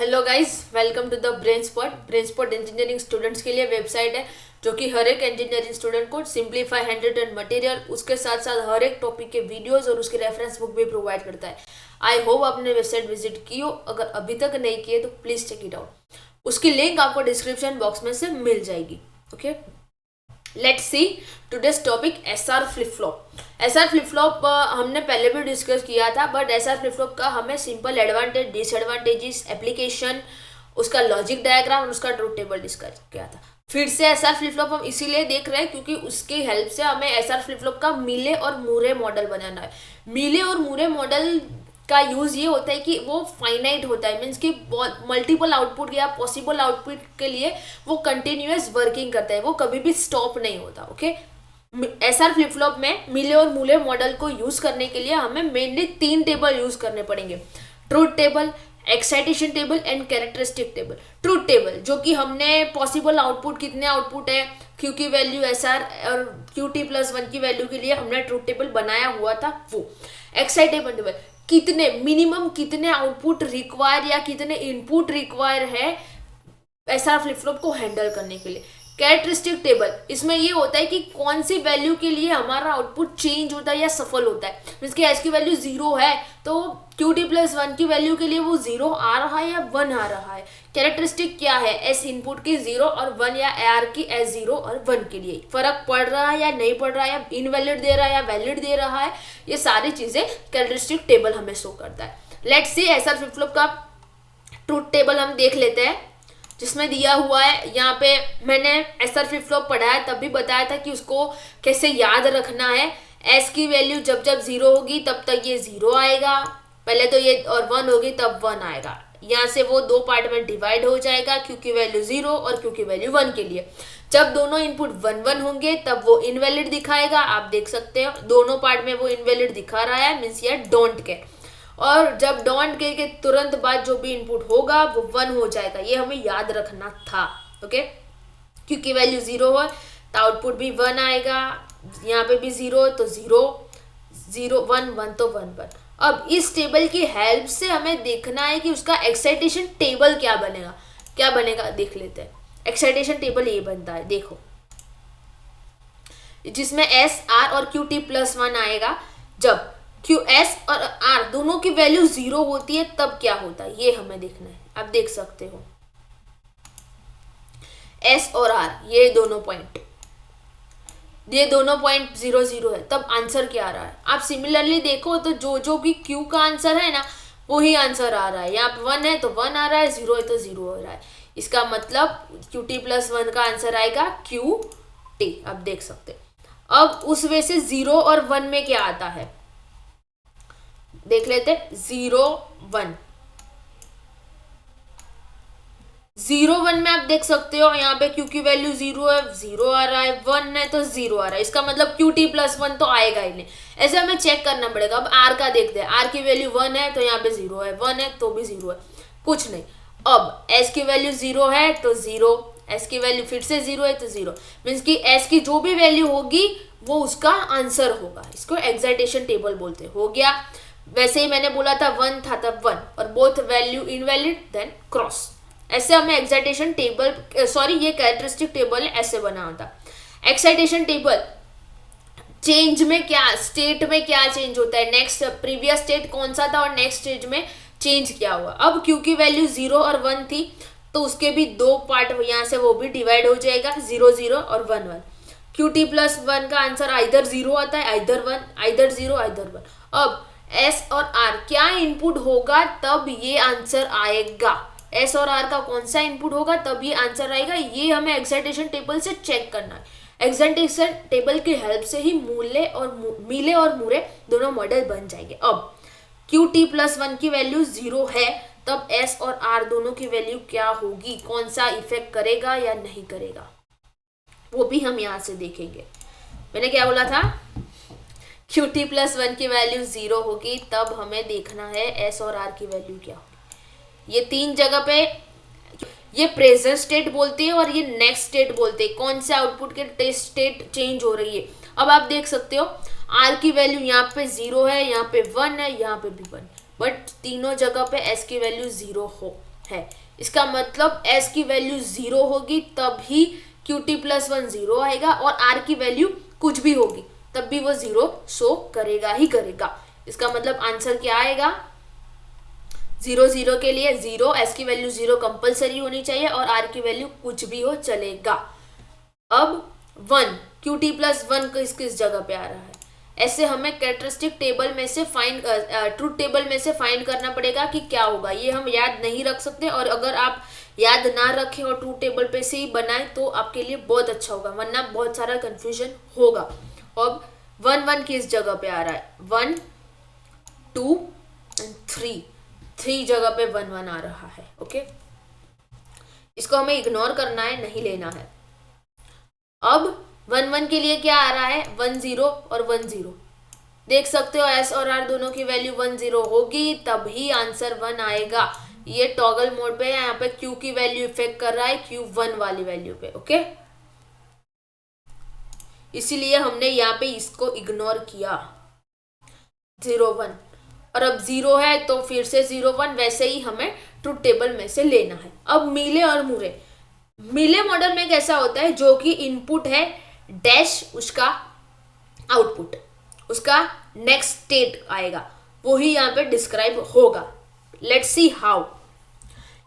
Hello guys, welcome to the brain spot engineering students के लिए website है जो कि हर एक इंजीनियरिंग स्टूडेंट को सिंप्लीफाई हैंड एंड मटेरियल, उसके साथ साथ हर एक टॉपिक के वीडियोस और उसकी रेफरेंस बुक भी प्रोवाइड करता है। आई होप आपने वेबसाइट विजिट की हो। अगर अभी तक नहीं किए तो प्लीज चेक इट आउट। उसकी लिंक आपको डिस्क्रिप्शन बॉक्स में से मिल जाएगी। Okay, let's see today's topic SR flip flop. SR flip flop हमने पहले भी डिस्कस किया था, बट एसआर फ्लिप फ्लॉप का हमें सिंपल एडवांटेज, डिसएडवांटेजेस, एप्लीकेशन, उसका लॉजिक डायग्राम और उसका ट्रूथ टेबल डिस्कस किया था। फिर से एसआर फ्लिप फ्लॉप हम इसीलिए देख रहे हैं क्योंकि उसकी हेल्प से हमें एसआर फ्लिप फ्लॉप का मीले और मूरे मॉडल बनाना है। मीले और मूरे मॉडल का यूज ये होता है कि वो फाइनाइट होता है, मीन्स कि मल्टीपल आउटपुट या पॉसिबल आउटपुट के लिए वो कंटिन्यूअस वर्किंग करता है, वो कभी भी स्टॉप नहीं होता। ओके, एसआर फ्लिप फ्लॉप में मिले और मूले मॉडल को यूज करने के लिए हमें मेनली 3 टेबल यूज करने पड़ेंगे: truth table, excitation table and characteristic table. Truth table जो कि हमने पॉसिबल आउटपुट, कितने आउटपुट है, क्यू की वैल्यू एसआर और क्यू टी प्लस 1 की वैल्यू के लिए हमने ट्रूथ टेबल बनाया हुआ था वो। एक्साइटेबल टेबल, कितने मिनिमम कितने आउटपुट रिक्वायर या कितने इनपुट रिक्वायर है एसआर फ्लिप फ्लॉप को हैंडल करने के लिए। कैरेक्टरिस्टिक टेबल, इसमें ये होता है कि कौन सी वैल्यू के लिए हमारा आउटपुट चेंज होता है या सफल होता है। मीन्स कि एस की वैल्यू 0 है तो क्यू टी प्लस 1 की वैल्यू के लिए वो 0 आ रहा है या 1 आ रहा है। कैरेक्टरिस्टिक क्या है, एस इनपुट की 0 और 1 या आर की एस 0 और 1 के लिए फर्क पड़ रहा है या नहीं पड़ रहा है, या इनवैलिड दे रहा है या वैलिड दे रहा है, ये सारी चीजें कैरेक्टरिस्टिक टेबल हमें शो करता है। Let's C SR flip flop का ट्रूथ टेबल हम देख लेते हैं, जिसमें दिया हुआ है। यहाँ पे मैंने एसआर फ्लिप फ्लॉप पढ़ाया तब भी बताया था कि उसको कैसे याद रखना है। एस की वैल्यू जब जब 0 होगी तब तक ये 0 आएगा, पहले तो ये, और 1 होगी तब 1 आएगा। यहाँ से वो 2 पार्ट में डिवाइड हो जाएगा, क्यू की वैल्यू 0 और क्यू की वैल्यू 1 के लिए। जब दोनों इनपुट 1 1 होंगे तब वो इनवैलिड दिखाएगा। आप देख सकते हो दोनों पार्ट में वो इनवैलिड दिखा रहा है, मीन्स ये डोंट केयर। और जब डोंट केयर के तुरंत बाद जो भी इनपुट होगा वो 1 हो जाएगा, ये हमें याद रखना था। ओके, क्योंकि वैल्यू 0 हो तो आउटपुट भी 1 आएगा, यहाँ पे भी 0 तो 0 0 1 1 तो 1 1। अब इस टेबल की हेल्प से हमें देखना है कि उसका एक्साइटेशन टेबल क्या बनेगा देख लेते हैं। एक्साइटेशन टेबल ये बनता है, देखो, जिसमें एस आर और क्यू टी प्लस 1 आएगा। जब क्यू एस और आर दोनों की वैल्यू 0 होती है तब क्या होता है, ये हमें देखना है। आप देख सकते हो एस और आर, ये दोनों पॉइंट 0 0 है, तब आंसर क्या आ रहा है। आप सिमिलरली देखो तो जो भी क्यू का आंसर है ना वो ही आंसर आ रहा है। यहाँ पे 1 है तो 1 आ रहा है, 0 है तो 0 हो रहा है। इसका मतलब क्यू टी प्लस 1 का आंसर आएगा क्यू टी। आप देख सकते हो। अब उस वे से 0 और 1 में क्या आता है देख लेते। 0 1 0 1 में आप देख सकते हो यहाँ पे क्यू की वैल्यू 0 है, 0 आ रहा है, 1 है तो 0 आ रहा है। इसका मतलब क्यू टी प्लस 1 तो आएगा ही नहीं, ऐसे हमें चेक करना पड़ेगा। अब आर का देखते हैं, आर की वैल्यू 1 है तो यहाँ पे 0 है, 1 है तो भी 0 है, कुछ नहीं। अब एस की वैल्यू 0 है तो 0, एस की वैल्यू फिर से 0 है तो 0, मीन्स कि एस की जो भी वैल्यू होगी वो उसका आंसर होगा। इसको एक्साइटेशन टेबल बोलते हैं। हो गया। वैसे ही मैंने बोला था 1 था तब 1 और both value invalid, then cross. ऐसे हमें एक्साइटेशन टेबल, सॉरी ये कैरेक्टरिस्टिक टेबल ऐसे बना होता। एक्साइटेशन टेबल चेंज में क्या, स्टेट में क्या चेंज होता है, नेक्स्ट प्रीवियस स्टेट कौन सा था और नेक्स्ट स्टेज में चेंज क्या हुआ। अब क्यू की वैल्यू 0 और 1 थी तो उसके भी 2 पार्ट यहाँ से वो भी डिवाइड हो जाएगा, 0 0 और 1 1। क्यू टी प्लस 1 का आंसर आइदर 0 आता है, आइदर 1, आइदर 0, आइदर 1। अब एस और आर क्या इनपुट होगा तब ये आंसर आएगा। एस और आर का कौन सा इनपुट होगा तब ये आंसर आएगा, ये हमें एक्साइटेशन टेबल से चेक करना है। एक्साइटेशन टेबल की हेल्प से ही मीले और मूरे दोनों मॉडल बन जाएंगे। अब क्यू टी प्लस 1 की वैल्यू 0 है तब एस और आर दोनों की वैल्यू क्या होगी, कौन सा इफेक्ट करेगा या नहीं करेगा, वो भी हम यहाँ से देखेंगे। मैंने क्या बोला था, क्यू टी प्लस 1 की वैल्यू 0 होगी तब हमें देखना है एस और आर की वैल्यू क्या होगी। ये 3 जगह पे, ये प्रेजेंट स्टेट बोलते हैं और ये नेक्स्ट स्टेट बोलते हैं, कौन से आउटपुट के स्टेट चेंज हो रही है। अब आप देख सकते हो आर की वैल्यू यहाँ पे 0 है, यहाँ पे 1 है, यहाँ पे भी 1, बट तीनों जगह पे एस की वैल्यू 0 हो है। इसका मतलब एस की वैल्यू 0 होगी तभी QT+1 0 आएगा, और आर की वैल्यू कुछ भी होगी तब भी वो 0 शो करेगा ही करेगा। इसका मतलब आंसर क्या आएगा, 0 0 के लिए 0, एस की वैल्यू 0 कंपलसरी होनी चाहिए और आर की वैल्यू कुछ भी हो चलेगा। अब 1 QT+1 किस किस जगह पे आ रहा है, ऐसे हमें कैरेक्टरिस्टिक टेबल में से फाइंड ट्रूथ टेबल में से फाइंड करना पड़ेगा कि क्या होगा। ये हम याद नहीं रख सकते, और अगर आप याद ना रखें और ट्रूथ टेबल पे से ही बनाएं तो आपके लिए बहुत अच्छा होगा, वरना बहुत सारा कंफ्यूजन होगा। अब 1 1 किस जगह पे आ रहा है, 1 2 एंड 3 जगह पे 1 1 आ रहा है। ओके, इसको हमें इग्नोर करना है, नहीं लेना है। अब 1 1 के लिए क्या आ रहा है, 1 0 और 1 0। देख सकते हो एस और आर दोनों की वैल्यू 1 0 होगी तभी आंसर 1 आएगा। ये टॉगल मोड पे यहाँ पे क्यू की वैल्यू इफेक्ट कर रहा है Q1 वाली वैल्यू पे। ओके, इसीलिए हमने यहाँ पे इसको इग्नोर किया 0 1, और अब 0 है तो फिर से 0 1 वैसे ही हमें ट्रूथ टेबल में से लेना है। अब मिले और मुरे, मिले मॉडल में कैसा होता है, जो कि इनपुट है डैश उसका आउटपुट, उसका नेक्स्ट स्टेट आएगा, वो ही यहाँ पे डिस्क्राइब होगा। Let's see how.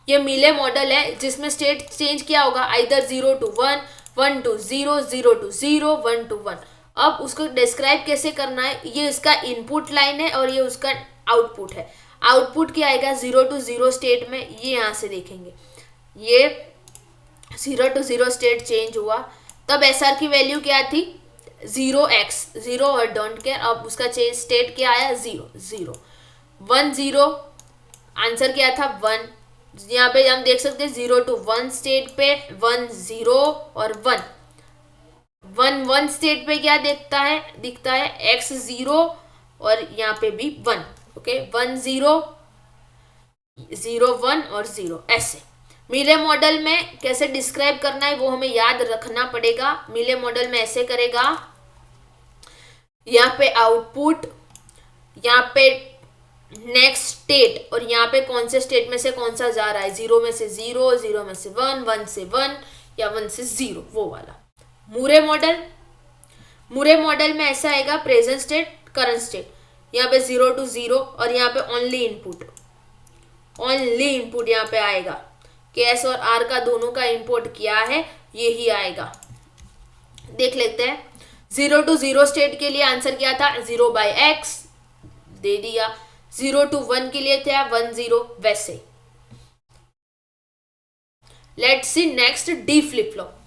ये मिले मॉडल है जिसमें स्टेट चेंज क्या होगा, either 0 to 1, 1 to 0, 0 to 0, 1 to 1। अब उसको डिस्क्राइब कैसे करना है, ये इसका इनपुट लाइन है और ये उसका आउटपुट है। आउटपुट क्या आएगा 0 to 0 स्टेट में, ये यहाँ से देखेंगे, ये 0 to 0 स्टेट चेंज हुआ, तब SR की वैल्यू क्या थी 0x 0 और डोंट केयर। अब उसका चेंज स्टेट क्या आया 0 0 1 0, आंसर क्या था 1। यहाँ पे हम देख सकते हैं 0 to 1 स्टेट पे 1 0 और 1 1 1 स्टेट पे क्या दिखता है x 0 और यहाँ पे भी 1। ओके, 1 0 0 1 और 0। ऐसे मिले मॉडल में कैसे डिस्क्राइब करना है वो हमें याद रखना पड़ेगा। मिले मॉडल में ऐसे करेगा, यहाँ पे आउटपुट, यहाँ पे नेक्स्ट स्टेट, और यहाँ पे कौन से स्टेट में से कौन सा जा रहा है, 0 में से 0, 0 में से 1, 1 से 1 या 1 से 0, वो वाला। मुरे मॉडल में ऐसा आएगा प्रेजेंट स्टेट करंट स्टेट, यहाँ पे 0 to 0 और यहाँ पे ओनली इनपुट यहाँ पे आएगा कि एस और आर का दोनों का इनपुट क्या है, यही आएगा। देख लेते हैं 0 to 0 स्टेट के लिए आंसर क्या था 0/x दे दिया, 0 to 1 के लिए था 1 0, वैसे। Let's see next D flip flop.